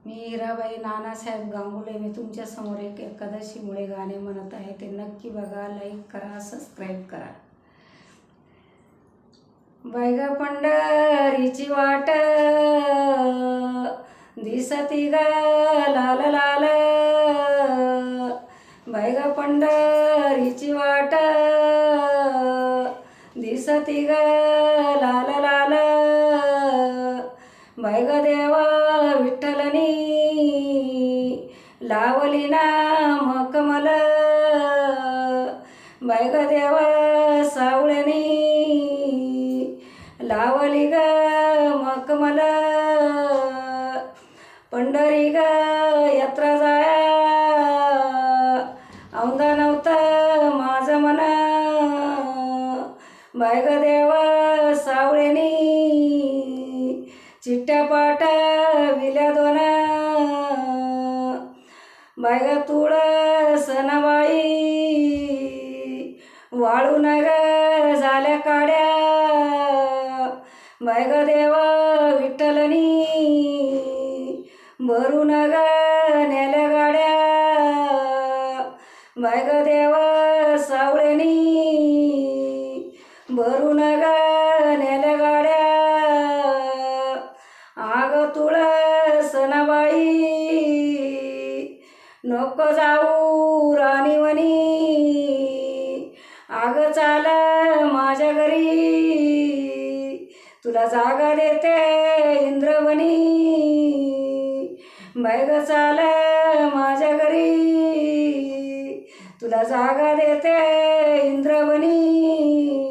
मी हिराबाई नानासाहेब गांगुले. मी तुमच्यासमोर एक एकादशीमुळे गाणे म्हणत आहे. ते नक्की बघा, लाईक करा, सबस्क्राईब करा. बैग पंढरीची वाट दिसती ग लाल लाल, बैग पंढरीची वाट दिसती ग लाल लाल, बैग देवा विठ्ठलनी लावली ना मकमल, बैग देवा सावळनी लावली ग मकमल. पंढरी ग यात्रा जाया औंदा नव्हतं माझं मन, बैग देवा सावळेनी चिट्ट्या पाठविल्या दोन, बैग तुळसनबाई वाळून ग झाल्या काड्या, बैग देवा विठ्ठलनी भरून ग नेल्या गाड्या, बैग देवा सावळेनी भरून ग नेल्या गाड्या. आग तुळसनबाई नको जाऊ राणीवनी, आग चाल माझ्या घरी तुला जागा देते इंद्रवनी, बैग चाल माझ्या घरी तुला जागा देते इंद्रवनी.